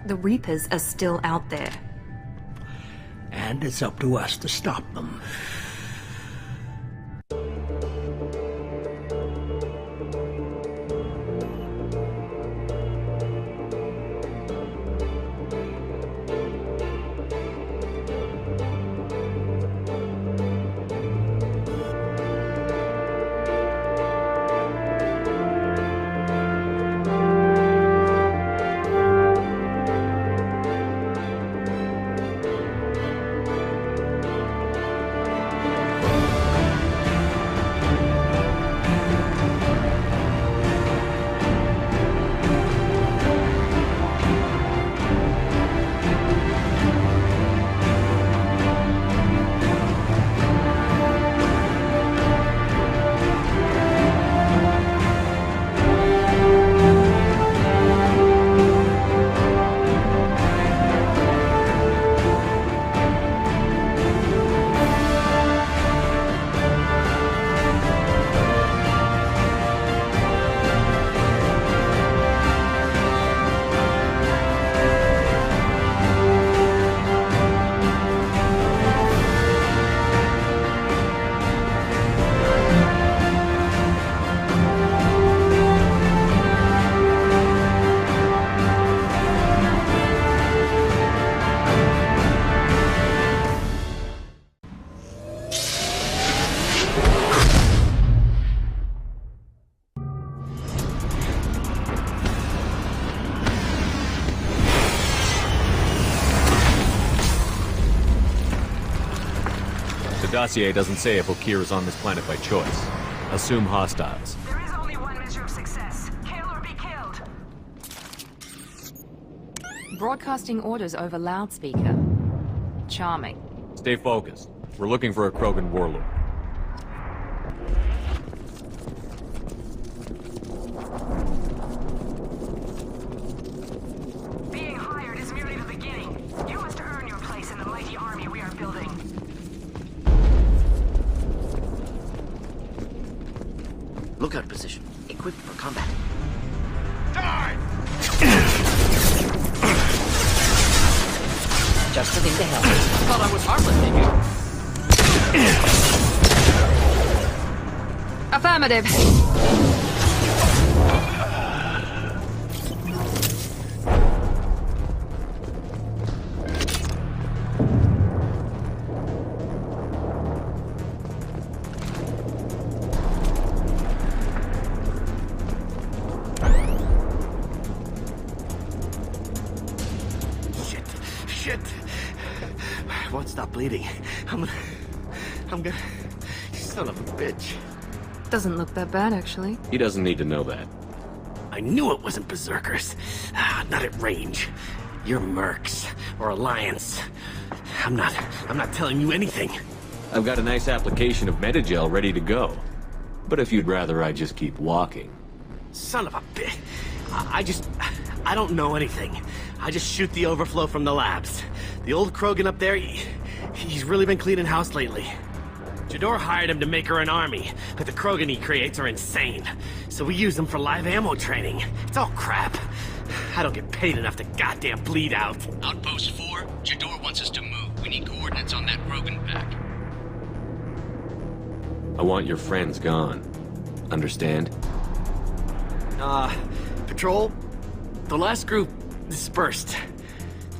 The Reapers are still out there. And it's up to us to stop them. The dossier doesn't say if Okeer is on this planet by choice. Assume hostiles. There is only one measure of success. Kill or be killed. Broadcasting orders over loudspeaker. Charming. Stay focused. We're looking for a Krogan warlord. Being hired is merely the beginning. You must earn your place in the mighty army we are building. Lookout position. Equipped for combat. Die! Just a thing to help. Thought I was harmless, did you? Affirmative. Shit. I won't stop bleeding. I'm gonna... Son of a bitch. Doesn't look that bad, actually. He doesn't need to know that. I knew it wasn't Berserkers. Not at range. You're Mercs. Or Alliance. I'm not telling you anything. I've got a nice application of Metagel ready to go. But if you'd rather I just keep walking. Son of a bitch. I don't know anything. I just shoot the overflow from the labs. The old Krogan up there, he's really been cleaning house lately. Jador hired him to make her an army, but the Krogan he creates are insane. So we use them for live ammo training. It's all crap. I don't get paid enough to goddamn bleed out. Outpost 4, Jador wants us to move. We need coordinates on that Krogan pack. I want your friends gone. Understand? Patrol? The last group dispersed.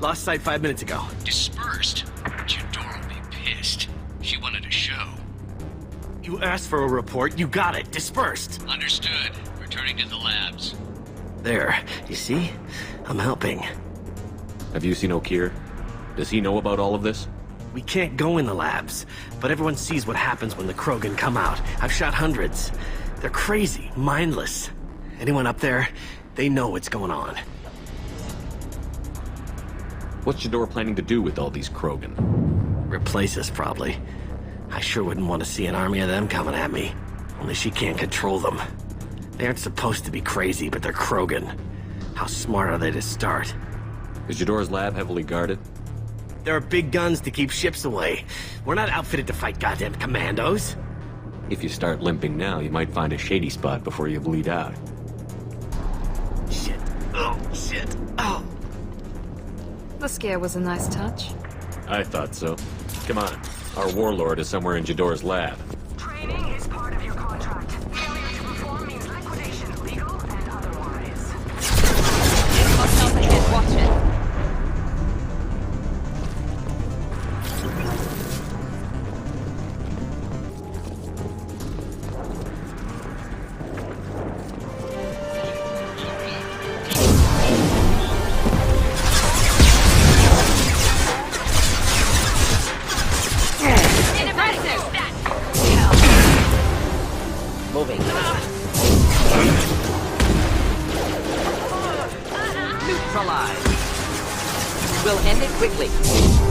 Lost sight 5 minutes ago. Dispersed? Jador will be pissed. She wanted a show. You asked for a report, you got it. Dispersed. Understood. Returning to the labs. There. You see? I'm helping. Have you seen Okeer? Does he know about all of this? We can't go in the labs, but everyone sees what happens when the Krogan come out. I've shot hundreds. They're crazy, mindless. Anyone up there, they know what's going on. What's Jador planning to do with all these Krogan? Replace us, probably. I sure wouldn't want to see an army of them coming at me. Only she can't control them. They aren't supposed to be crazy, but they're Krogan. How smart are they to start? Is Jador's lab heavily guarded? There are big guns to keep ships away. We're not outfitted to fight goddamn commandos. If you start limping now, you might find a shady spot before you bleed out. Shit. Oh, shit. Oh. The scare was a nice touch. I thought so. Come on. Our warlord is somewhere in Jador's lab. Training is part of your contract. Failure to perform means liquidation, legal and otherwise. Hostiles ahead, watch it. Moving. Neutralize. We'll end it quickly.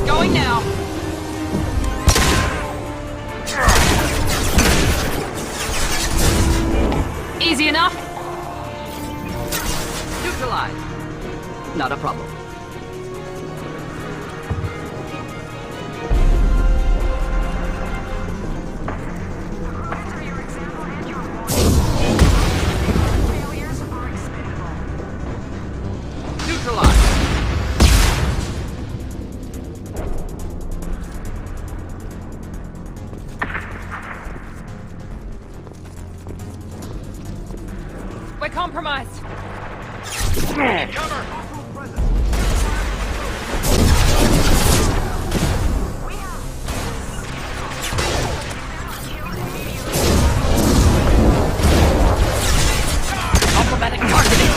Going now. Easy enough? Neutralize. Not a problem. Enter your example and your warning. Failures are expendable. Neutralize. We're compromised. Automatic targeting.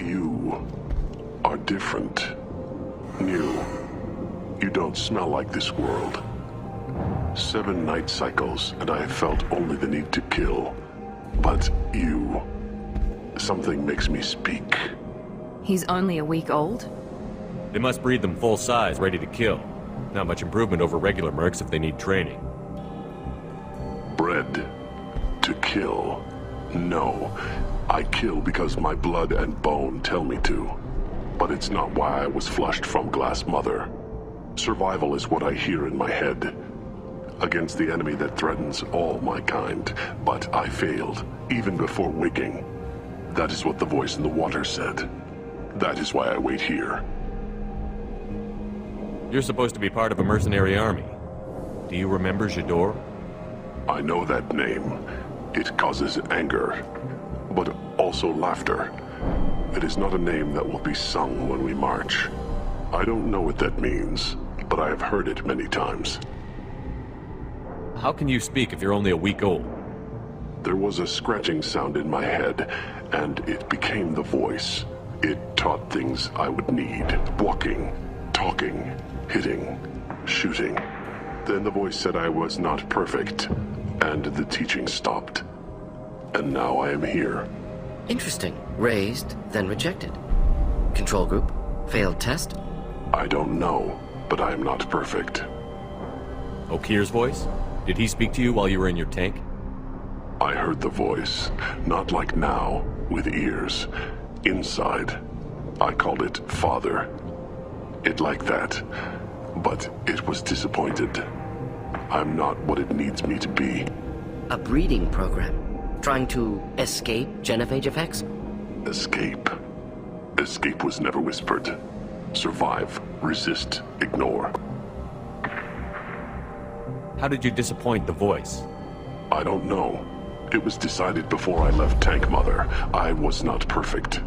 You are different. New. You don't smell like this world. 7 night cycles, and I have felt only the need to kill. But you... something makes me speak. He's only a week old? They must breed them full size, ready to kill. Not much improvement over regular mercs if they need training. Bred to kill. No. I kill because my blood and bone tell me to. But it's not why I was flushed from Glass Mother. Survival is what I hear in my head. Against the enemy that threatens all my kind. But I failed, even before waking. That is what the voice in the water said. That is why I wait here. You're supposed to be part of a mercenary army. Do you remember Jador? I know that name. It causes anger, but also laughter. It is not a name that will be sung when we march. I don't know what that means, but I have heard it many times. How can you speak if you're only a week old? There was a scratching sound in my head, and it became the voice. It taught things I would need. Walking, talking, hitting, shooting. Then the voice said I was not perfect, and the teaching stopped. And now I am here. Interesting. Raised, then rejected. Control group. Failed test. I don't know, but I am not perfect. Okeer's voice? Did he speak to you while you were in your tank? I heard the voice, not like now, with ears. Inside. I called it Father. It like that, but it was disappointed. I'm not what it needs me to be. A breeding program. Trying to escape genophage effects? Escape. Escape was never whispered. Survive, resist, ignore. How did you disappoint the voice? I don't know. It was decided before I left Tank Mother. I was not perfect.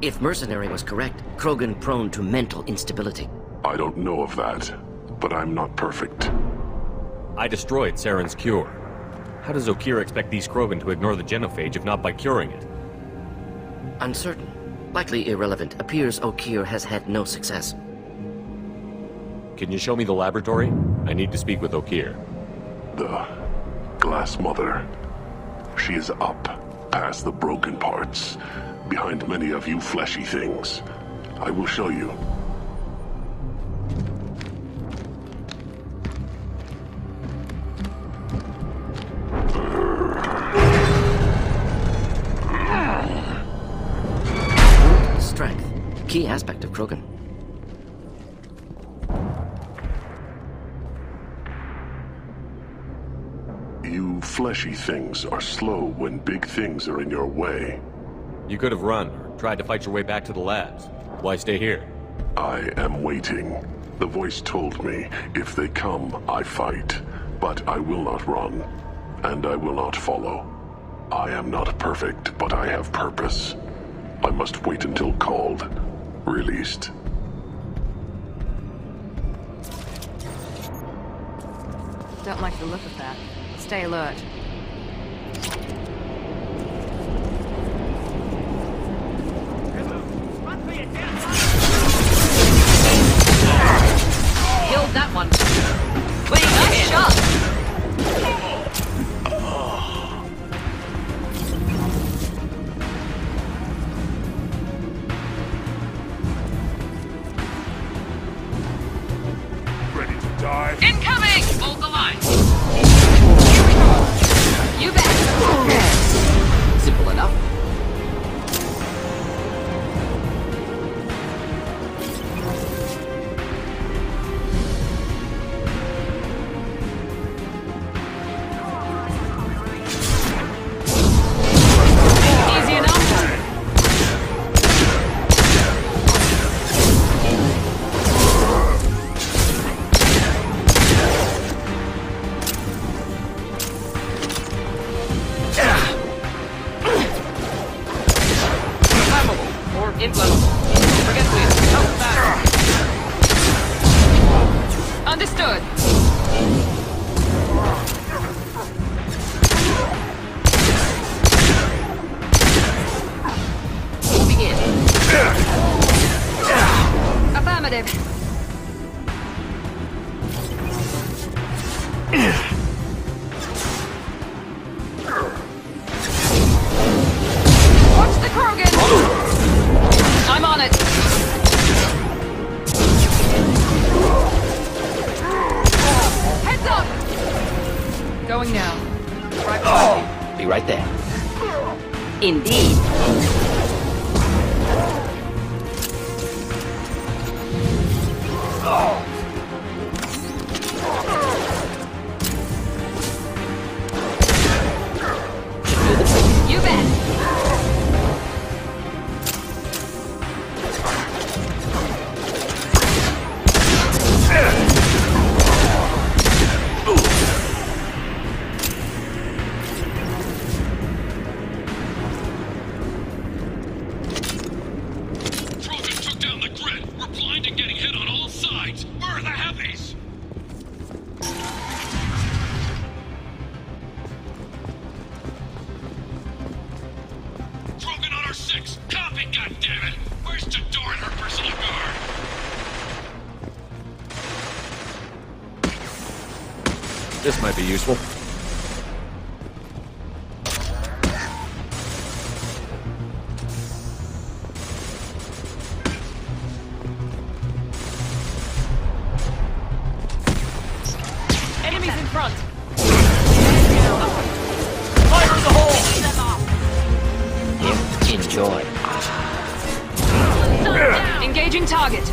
If Mercenary was correct, Krogan prone to mental instability. I don't know of that, but I'm not perfect. I destroyed Saren's cure. How does Okeer expect these Krogan to ignore the genophage if not by curing it? Uncertain. Likely irrelevant. Appears Okeer has had no success. Can you show me the laboratory? I need to speak with Okeer. The Glass Mother. She is up, past the broken parts, behind many of you fleshy things. I will show you. key aspect of Krogan. You fleshy things are slow when big things are in your way. You could have run, or tried to fight your way back to the labs. Why stay here? I am waiting. The voice told me, if they come, I fight. But I will not run, and I will not follow. I am not perfect, but I have purpose. I must wait until called, released. Don't like the look of that. Stay alert. Killed that one. Nice shot. Ready to die? Incoming! Hold the line. You bet. Simple enough. Easy enough. Flammable or inflammable. Forget we don't matter. Understood. Moving in. Affirmative. Watch the Krogan! I'm on it. Heads up! Going now. Right behind Be right there. Indeed. you. You bet. Krogan took down the grid. We're blind and getting hit on all sides. Where are the heavies? Krogan on our 6. Copy, goddammit. Where's Tador and her personal guard? This might be useful. Enemies in front. Fire in the hole! Enjoy. Engaging target.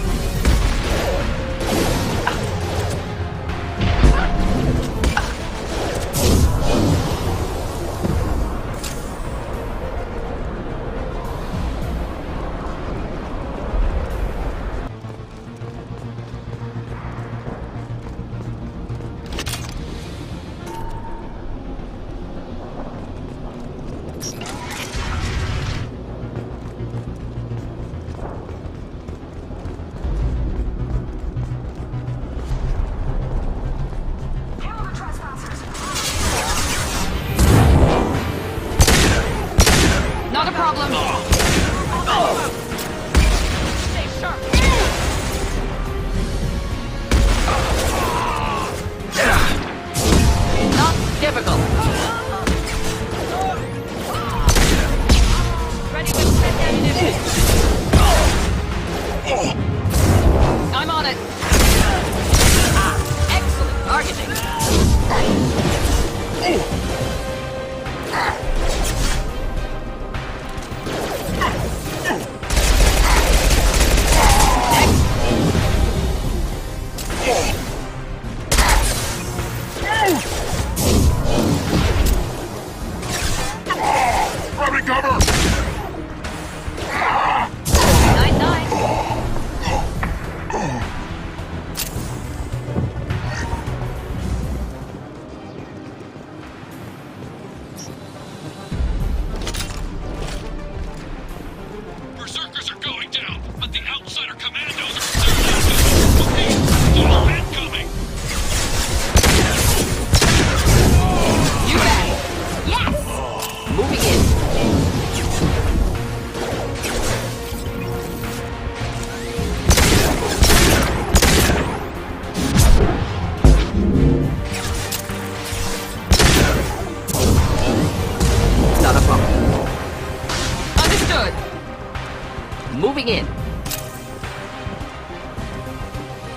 in.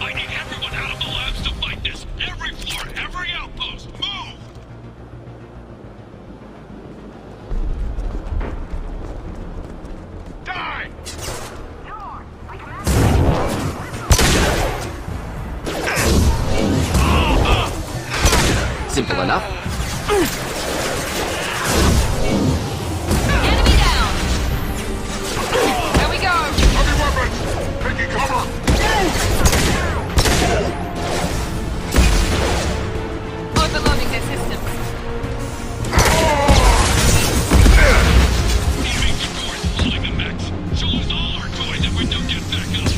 I need everyone out of the labs to fight this. Every floor, every outpost, move! Die! Simple enough. Enemy down! There we go! Heavy weapons! Taking cover! Overloading their systems. Keeping the doors holding the mechs. She'll lose all our toys if we don't get back up.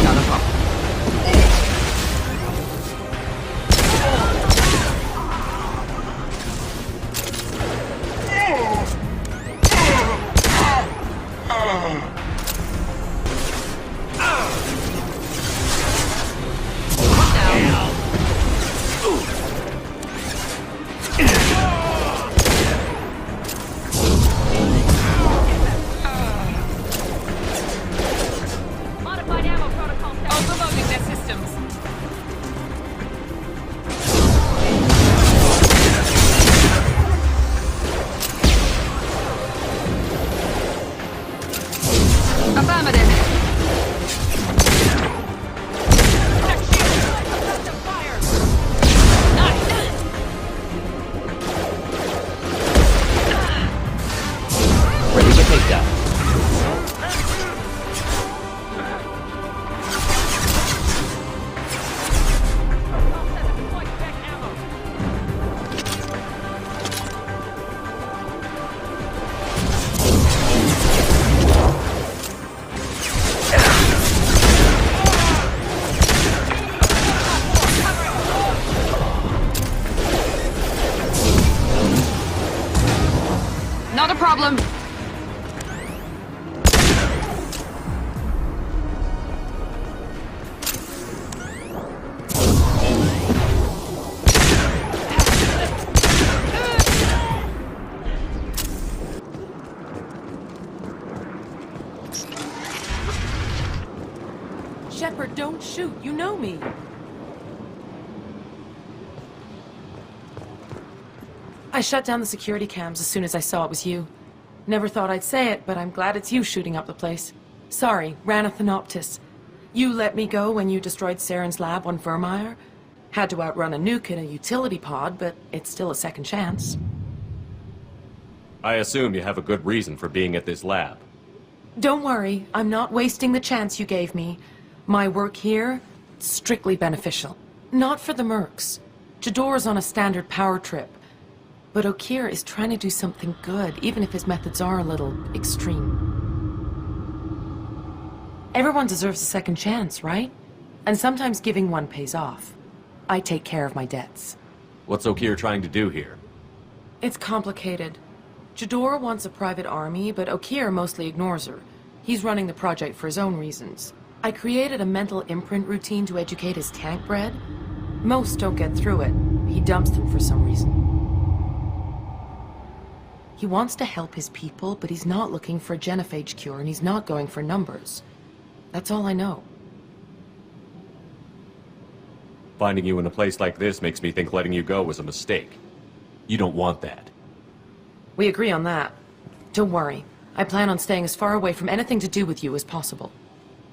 Not a problem. Modified ammo protocol. Overloading their systems. Affirmative. Fire. Nice. Ready to take down. Not a problem. Shepard, don't shoot. You know me. I shut down the security cams as soon as I saw it was you. Never thought I'd say it, but I'm glad it's you shooting up the place. Sorry, ran a Thanoptis. You let me go when you destroyed Saren's lab on Vermeer. Had to outrun a nuke in a utility pod, but it's still a second chance. I assume you have a good reason for being at this lab. Don't worry, I'm not wasting the chance you gave me. My work here, strictly beneficial. Not for the mercs. Jador's on a standard power trip. But Okeer is trying to do something good, even if his methods are a little extreme. Everyone deserves a second chance, right? And sometimes giving one pays off. I take care of my debts. What's Okeer trying to do here? It's complicated. Jador wants a private army, but Okeer mostly ignores her. He's running the project for his own reasons. I created a mental imprint routine to educate his tank bred. Most don't get through it. He dumps them for some reason. He wants to help his people, but he's not looking for a genophage cure, and he's not going for numbers. That's all I know. Finding you in a place like this makes me think letting you go was a mistake. You don't want that. We agree on that. Don't worry. I plan on staying as far away from anything to do with you as possible.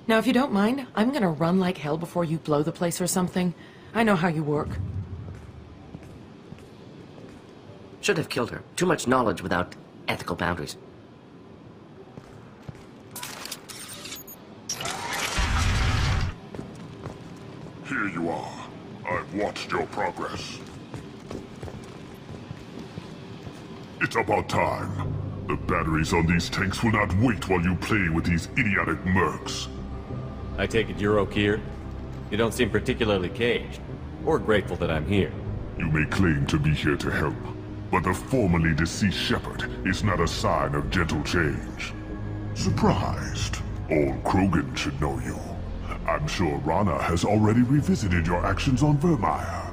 Now, if you don't mind, I'm gonna run like hell before you blow the place or something. I know how you work. Should have killed her. Too much knowledge without ethical boundaries. Here you are. I've watched your progress. It's about time. The batteries on these tanks will not wait while you play with these idiotic mercs. I take it you're Okeer? You don't seem particularly caged, or grateful that I'm here. You may claim to be here to help, but the formerly deceased Shepard is not a sign of gentle change. Surprised? All Krogan should know you. I'm sure Rana has already revisited your actions on Vermeer.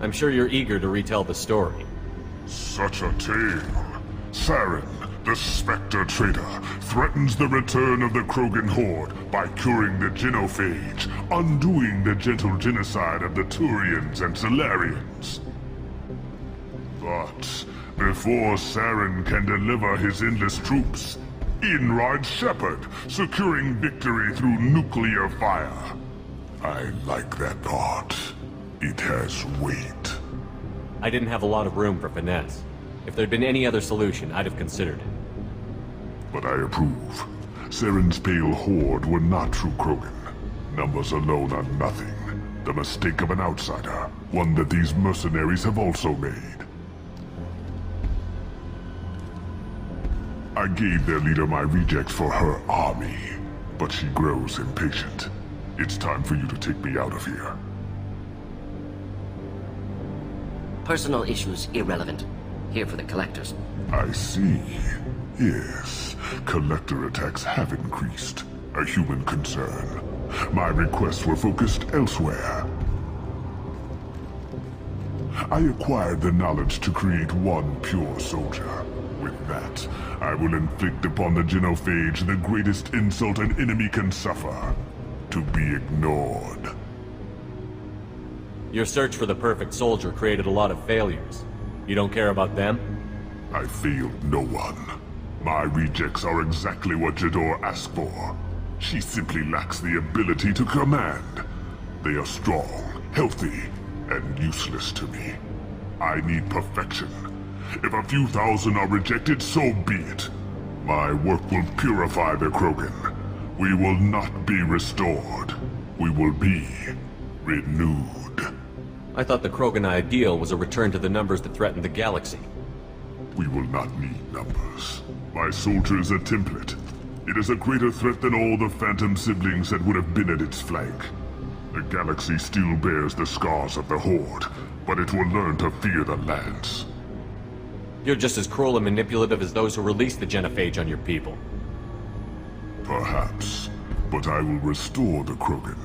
I'm sure you're eager to retell the story. Such a tale. Saren, the Spectre traitor, threatens the return of the Krogan horde by curing the genophage, undoing the gentle genocide of the Turians and Solarians. But before Saren can deliver his endless troops, in rides Shepard, securing victory through nuclear fire. I like that part. It has weight. I didn't have a lot of room for finesse. If there'd been any other solution, I'd have considered it. But I approve. Saren's pale horde were not true Krogan. Numbers alone are nothing. The mistake of an outsider, one that these mercenaries have also made. I gave their leader my rejects for her army, but she grows impatient. It's time for you to take me out of here. Personal issues irrelevant. Here for the collectors. I see. Yes, collector attacks have increased. A human concern. My requests were focused elsewhere. I acquired the knowledge to create one pure soldier. With that, I will inflict upon the genophage the greatest insult an enemy can suffer. To be ignored. Your search for the perfect soldier created a lot of failures. You don't care about them? I failed no one. My rejects are exactly what Jador asked for. She simply lacks the ability to command. They are strong, healthy, and useless to me. I need perfection. If a few thousand are rejected, so be it. My work will purify the Krogan. We will not be restored. We will be renewed. I thought the Krogan ideal was a return to the numbers that threatened the galaxy. We will not need numbers. My soldier is a template. It is a greater threat than all the Phantom siblings that would have been at its flank. The galaxy still bears the scars of the Horde, but it will learn to fear the Lance. You're just as cruel and manipulative as those who released the genophage on your people. Perhaps, but I will restore the Krogan,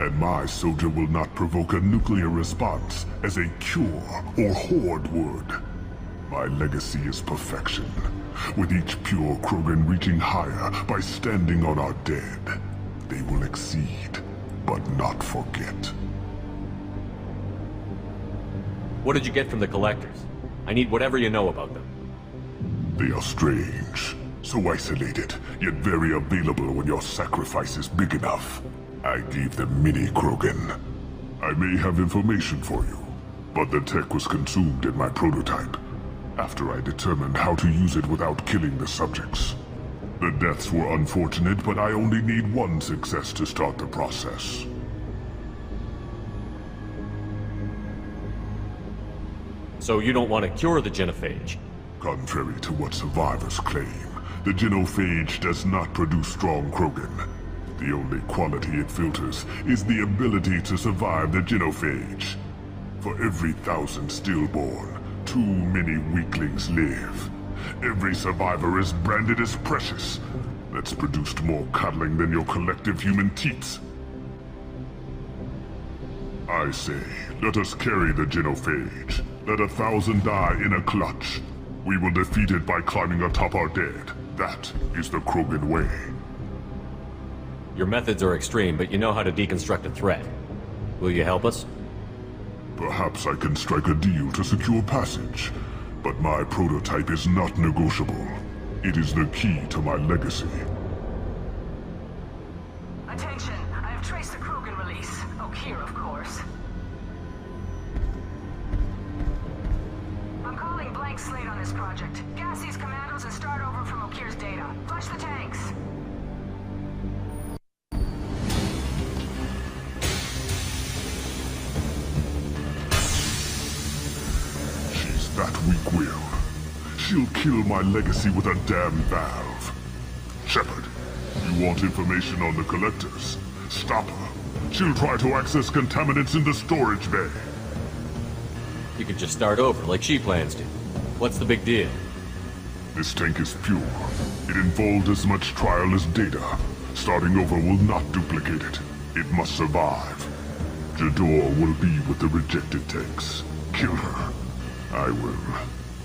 and my soldier will not provoke a nuclear response as a cure or Horde would. My legacy is perfection, with each pure Krogan reaching higher by standing on our dead. They will exceed, but not forget. What did you get from the collectors? I need whatever you know about them. They are strange, so isolated, yet very available when your sacrifice is big enough. I gave them mini Krogan. I may have information for you, but the tech was consumed in my prototype, after I determined how to use it without killing the subjects. The deaths were unfortunate, but I only need one success to start the process. So you don't want to cure the genophage? Contrary to what survivors claim, the genophage does not produce strong Krogan. The only quality it filters is the ability to survive the genophage. For every 1,000 stillborn, too many weaklings live. Every survivor is branded as precious. That's produced more cuddling than your collective human teats. I say, let us carry the genophage. Let 1,000 die in a clutch. We will defeat it by climbing atop our dead. That is the Krogan way. Your methods are extreme, but you know how to deconstruct a threat. Will you help us? Perhaps I can strike a deal to secure passage, but my prototype is not negotiable. It is the key to my legacy. Attention, I have traced the Krogan release. Okeer, of course. I'm calling blank slate on this project. Gas these commandos and start over from Okeer's data. Flush the tanks. That weak-willed. She'll kill my legacy with a damn valve. Shepard, you want information on the collectors? Stop her. She'll try to access contaminants in the storage bay. You could just start over, like she plans to. What's the big deal? This tank is pure. It involved as much trial as data. Starting over will not duplicate it. It must survive. Jador will be with the rejected tanks. kill her. I will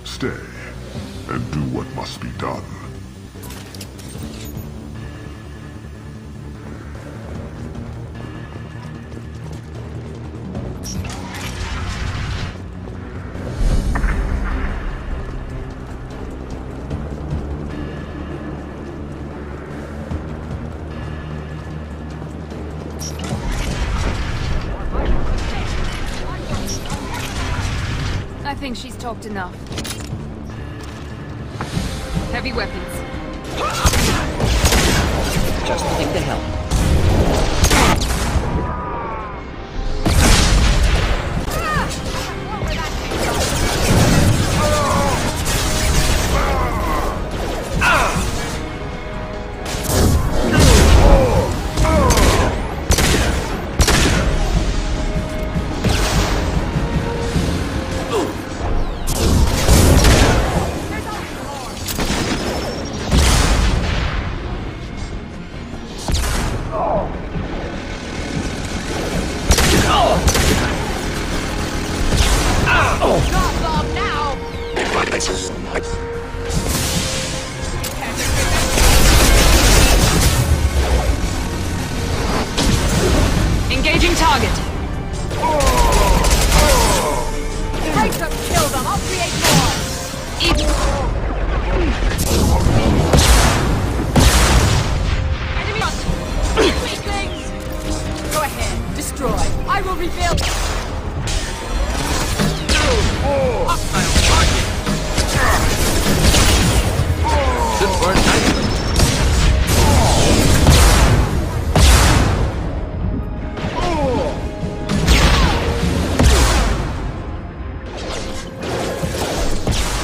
stay and do what must be done. I think she's talked enough. Heavy weapons. Just think to help. Engaging target. Break them, kill them. I'll create more. Enemy on. Weaklings. Go ahead. Destroy. I will rebuild. This works nicely.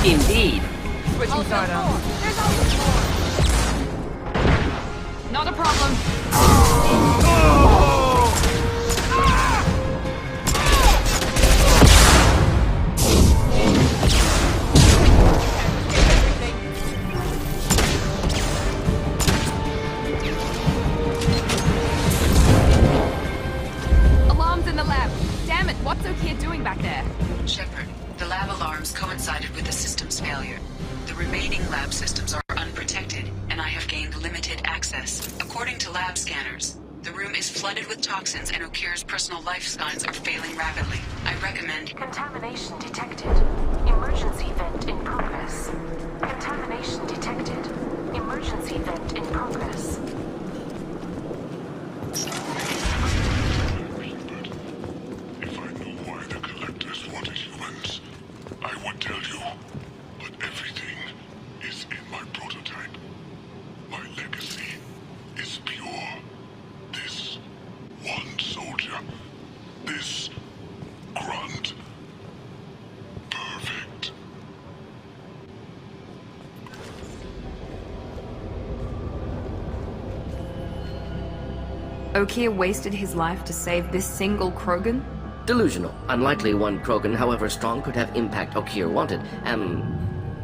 Indeed. Switching sidearms. There's always more. Not a problem. Alarms in the lab. Damn it, what's Okeer doing back there? Shepard, the lab alarms coincided with the system's failure. The remaining lab systems are unprotected, and I have gained limited access. According to lab scanners, the room is flooded with toxins and Okeer's personal life signs are failing rapidly. I recommend... Contamination detected. Emergency vent in progress. Contamination detected. Emergency vent in progress. If I knew why the Collectors wanted humans, I would tell you. But everything is in my prototype. My legacy is pure. This one soldier. This grunt. Perfect. Okeer wasted his life to save this single Krogan? Delusional. Unlikely one Krogan, however strong, could have impact Okeer wanted.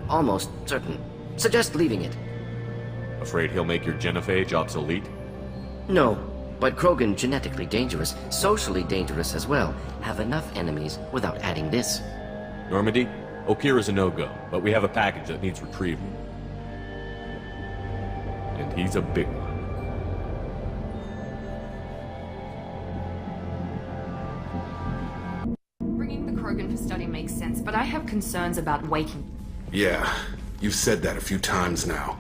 Almost certain. Suggest leaving it. Afraid he'll make your genophage obsolete? No, but Krogan genetically dangerous, socially dangerous as well. Have enough enemies without adding this. Normandy, Okeer is a no-go, but we have a package that needs retrieval. And he's a big one. Bringing the Krogan for study makes sense, but I have concerns about waking. Yeah, you've said that a few times now.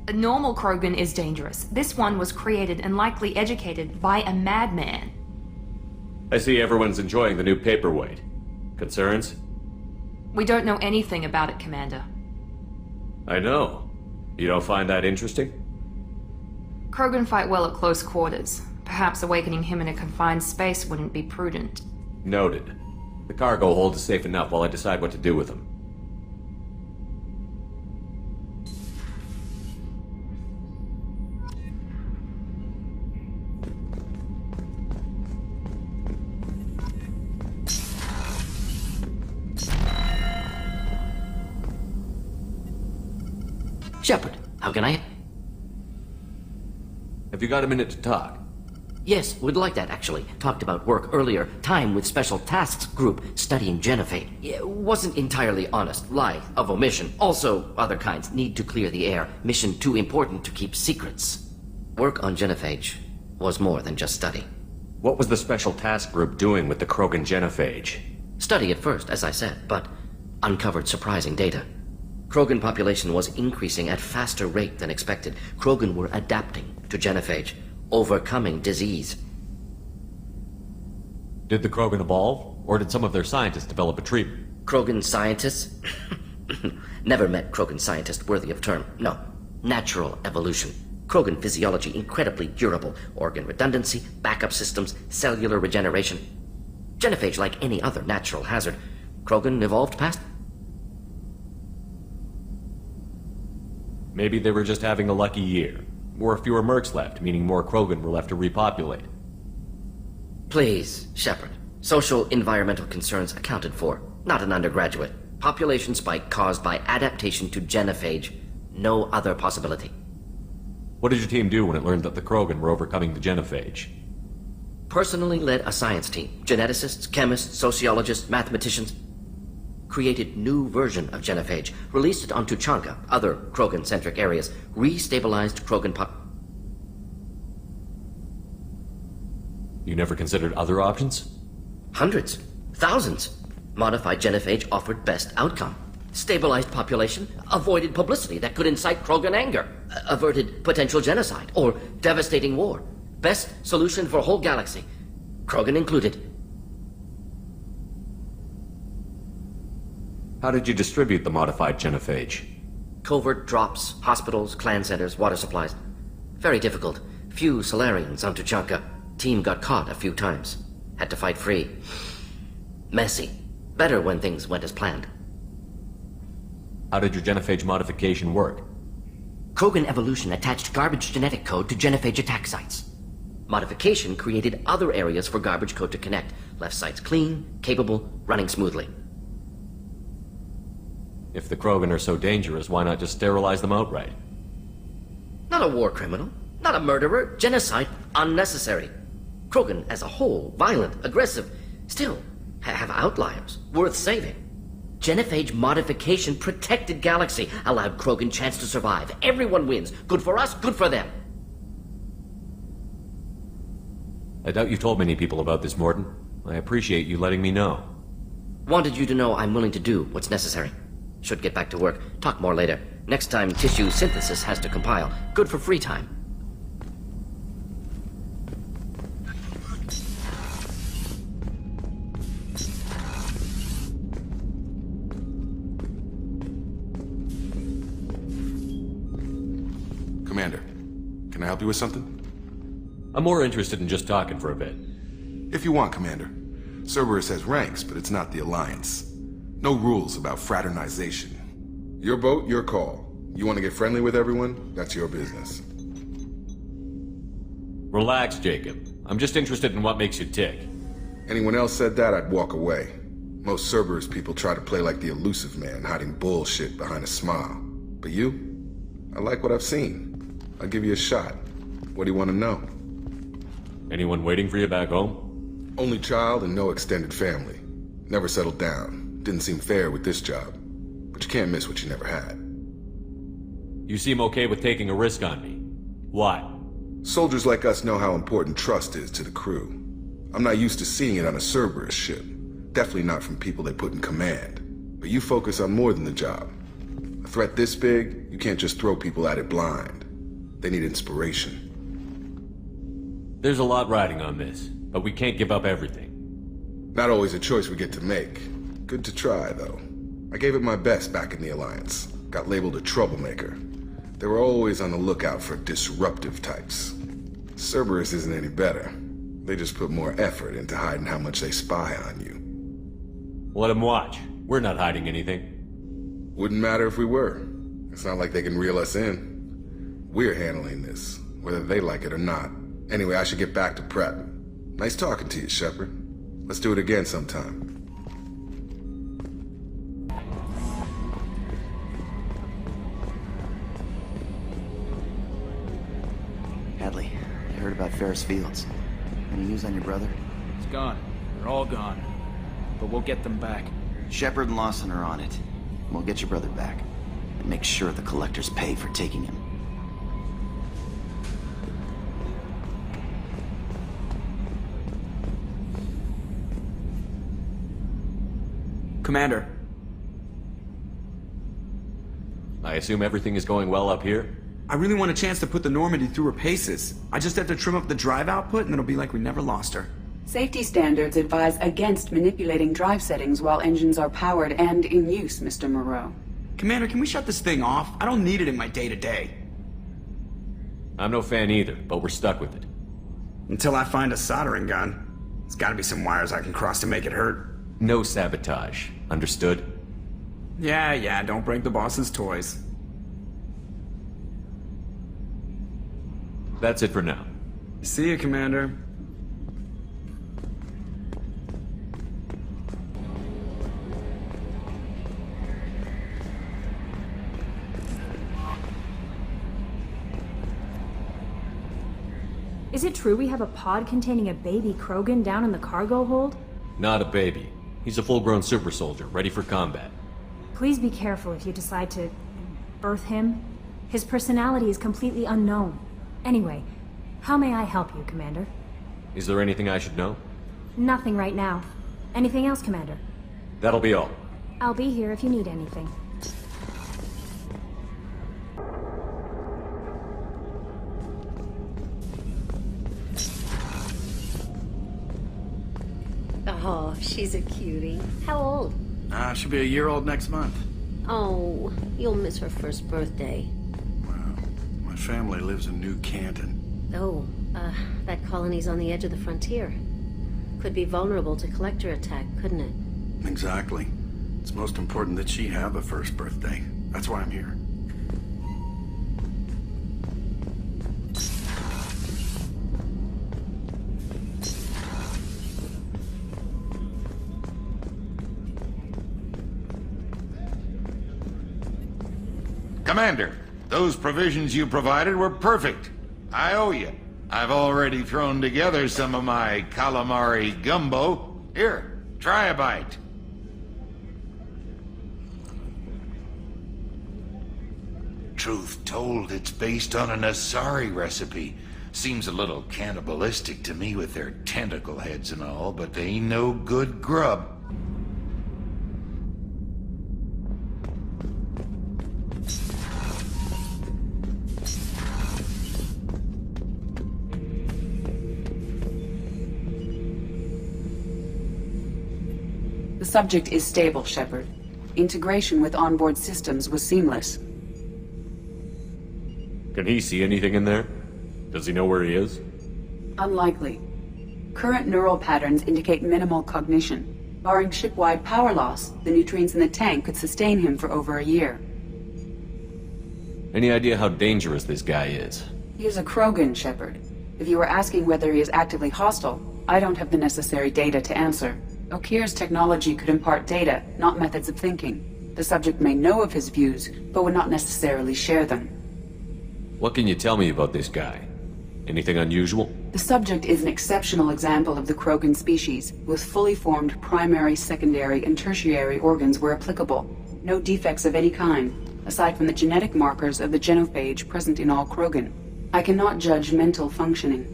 A normal Krogan is dangerous. This one was created and likely educated by a madman. I see everyone's enjoying the new paperweight. Concerns? We don't know anything about it, Commander. I know. You don't find that interesting? Krogan fight well at close quarters. Perhaps awakening him in a confined space wouldn't be prudent. Noted. The cargo hold is safe enough while I decide what to do with them. Shepard, how can I... Have you got a minute to talk? Yes, would like that, actually. Talked about work earlier. Time with Special Tasks Group studying genophage. Wasn't entirely honest. Lie of omission. Also, other kinds. Need to clear the air. Mission too important to keep secrets. Work on genophage was more than just study. What was the Special Task Group doing with the Krogan genophage? Study at first, as I said, but uncovered surprising data. Krogan population was increasing at faster rate than expected. Krogan were adapting to genophage, overcoming disease. Did the Krogan evolve, or did some of their scientists develop a treatment? Krogan scientists? Never met Krogan scientist worthy of term. No. Natural evolution. Krogan physiology incredibly durable. Organ redundancy, backup systems, cellular regeneration. Genophage like any other natural hazard. Krogan evolved past. Maybe they were just having a lucky year. More fewer mercs left, meaning more Krogan were left to repopulate. Please, Shepard. Social environmental concerns accounted for. Not an undergraduate. Population spike caused by adaptation to genophage. No other possibility. What did your team do when it learned that the Krogan were overcoming the genophage? Personally led a science team. Geneticists, chemists, sociologists, mathematicians. Created new version of genophage. Released it on Tuchanka, other Krogan-centric areas. Restabilized Krogan pop... You never considered other options? Hundreds. Thousands. Modified genophage offered best outcome. Stabilized population, avoided publicity that could incite Krogan anger, averted potential genocide, or devastating war. Best solution for whole galaxy. Krogan included. How did you distribute the modified genophage? Covert drops, hospitals, clan centers, water supplies. Very difficult. Few Solarians on Tuchanka. Team got caught a few times. Had to fight free. Messy. Better when things went as planned. How did your genophage modification work? Krogan evolution attached garbage genetic code to genophage attack sites. Modification created other areas for garbage code to connect. Left sites clean, capable, running smoothly. If the Krogan are so dangerous, why not just sterilize them outright? Not a war criminal, not a murderer, genocide, unnecessary. Krogan as a whole, violent, aggressive, still have outliers, worth saving. Genophage modification protected Galaxy, allowed Krogan chance to survive. Everyone wins. Good for us, good for them. I doubt you told many people about this, Morton. I appreciate you letting me know. Wanted you to know I'm willing to do what's necessary. Should get back to work. Talk more later. Next time, tissue synthesis has to compile. Good for free time. Commander, can I help you with something? I'm more interested in just talking for a bit. If you want, Commander. Cerberus has ranks, but it's not the Alliance. No rules about fraternization. Your boat, your call. You want to get friendly with everyone? That's your business. Relax, Jacob. I'm just interested in what makes you tick. Anyone else said that, I'd walk away. Most Cerberus people try to play like the elusive man, hiding bullshit behind a smile. But you? I like what I've seen. I'll give you a shot. What do you want to know? Anyone waiting for you back home? Only child and no extended family. Never settled down. Didn't seem fair with this job. But you can't miss what you never had. You seem okay with taking a risk on me. Why? Soldiers like us know how important trust is to the crew. I'm not used to seeing it on a Cerberus ship. Definitely not from people they put in command. But you focus on more than the job. A threat this big, you can't just throw people at it blind. They need inspiration. There's a lot riding on this, but we can't give up everything. Not always a choice we get to make. Good to try, though. I gave it my best back in the Alliance. Got labeled a troublemaker. They were always on the lookout for disruptive types. Cerberus isn't any better. They just put more effort into hiding how much they spy on you. Let them watch. We're not hiding anything. Wouldn't matter if we were. It's not like they can reel us in. We're handling this, whether they like it or not. Anyway, I should get back to prep. Nice talking to you, Shepard. Let's do it again sometime. Hadley, I heard about Ferris Fields. Any news on your brother? He's gone. They're all gone. But we'll get them back. Shepard and Lawson are on it. We'll get your brother back. And make sure the collectors pay for taking him. Commander. I assume everything is going well up here? I really want a chance to put the Normandy through her paces. I just have to trim up the drive output and it'll be like we never lost her. Safety standards advise against manipulating drive settings while engines are powered and in use, Mr. Moreau. Commander, can we shut this thing off? I don't need it in my day-to-day. I'm no fan either, but we're stuck with it. Until I find a soldering gun. There's gotta be some wires I can cross to make it hurt. No sabotage. Understood? Yeah, don't break the boss's toys. That's it for now. See you, Commander. Is it true we have a pod containing a baby Krogan down in the cargo hold? Not a baby. He's a full-grown super soldier, ready for combat. Please be careful if you decide to birth him. His personality is completely unknown. Anyway, how may I help you, Commander? Is there anything I should know? Nothing right now. Anything else, Commander? That'll be all. I'll be here if you need anything. Oh, she's a cutie. How old? She'll be a year old next month. Oh, you'll miss her first birthday. My family lives in New Canton. Oh, that colony's on the edge of the frontier. Could be vulnerable to collector attack, couldn't it? Exactly. It's most important that she have a first birthday. That's why I'm here. Commander, those provisions you provided were perfect. I owe you. I've already thrown together some of my calamari gumbo. Here, try a bite. Truth told, it's based on an Asari recipe. Seems a little cannibalistic to me with their tentacle heads and all, but they ain't no good grub. The subject is stable, Shepard. Integration with onboard systems was seamless. Can he see anything in there? Does he know where he is? Unlikely. Current neural patterns indicate minimal cognition. Barring ship-wide power loss, the nutrients in the tank could sustain him for over a year. Any idea how dangerous this guy is? He is a Krogan, Shepard. If you were asking whether he is actively hostile, I don't have the necessary data to answer. Okeer's technology could impart data, not methods of thinking. The subject may know of his views, but would not necessarily share them. What can you tell me about this guy? Anything unusual? The subject is an exceptional example of the Krogan species, with fully formed primary, secondary, and tertiary organs where applicable. No defects of any kind, aside from the genetic markers of the genophage present in all Krogan. I cannot judge mental functioning.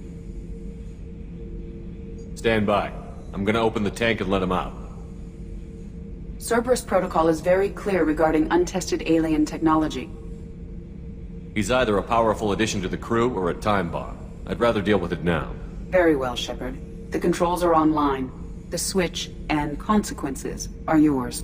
Stand by. I'm gonna open the tank and let him out. Cerberus protocol is very clear regarding untested alien technology. He's either a powerful addition to the crew or a time bomb. I'd rather deal with it now. Very well, Shepard. The controls are online. The switch and consequences are yours.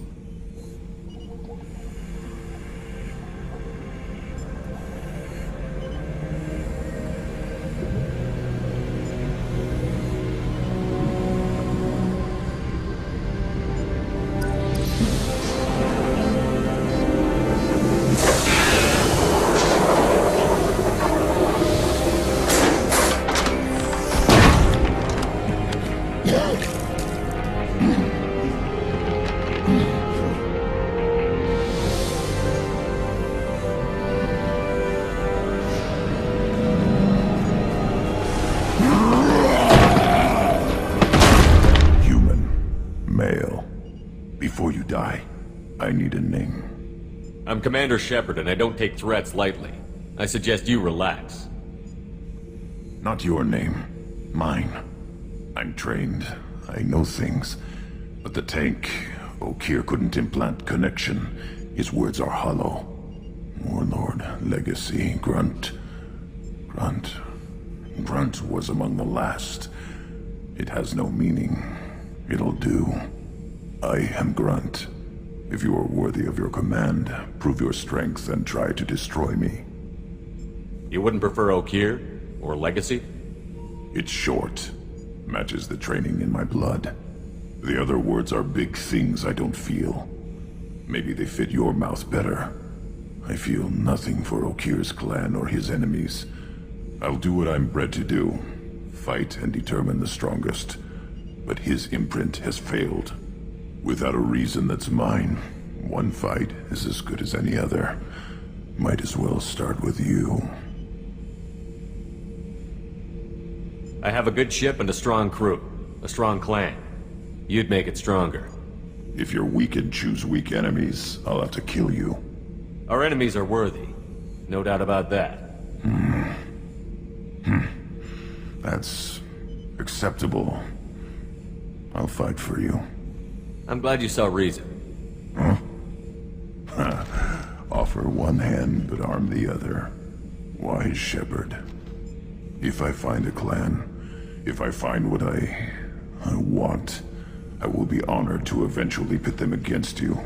I'm Commander Shepard, and I don't take threats lightly. I suggest you relax. Not your name. Mine. I'm trained. I know things. But the tank, Okeer couldn't implant connection. His words are hollow. Warlord, Legacy, Grunt. Grunt was among the last. It has no meaning. It'll do. I am Grunt. If you are worthy of your command, prove your strength and try to destroy me. You wouldn't prefer Okeer? Or Legacy? It's short. Matches the training in my blood. The other words are big things I don't feel. Maybe they fit your mouth better. I feel nothing for Okeer's clan or his enemies. I'll do what I'm bred to do. Fight and determine the strongest. But his imprint has failed. Without a reason that's mine, one fight is as good as any other. Might as well start with you. I have a good ship and a strong crew. A strong clan. You'd make it stronger. If you're weak and choose weak enemies, I'll have to kill you. Our enemies are worthy. No doubt about that. That's acceptable. I'll fight for you. I'm glad you saw reason. Huh? Offer one hand, but arm the other. Wise Shepard. If I find a clan, if I find what I want, I will be honored to eventually pit them against you.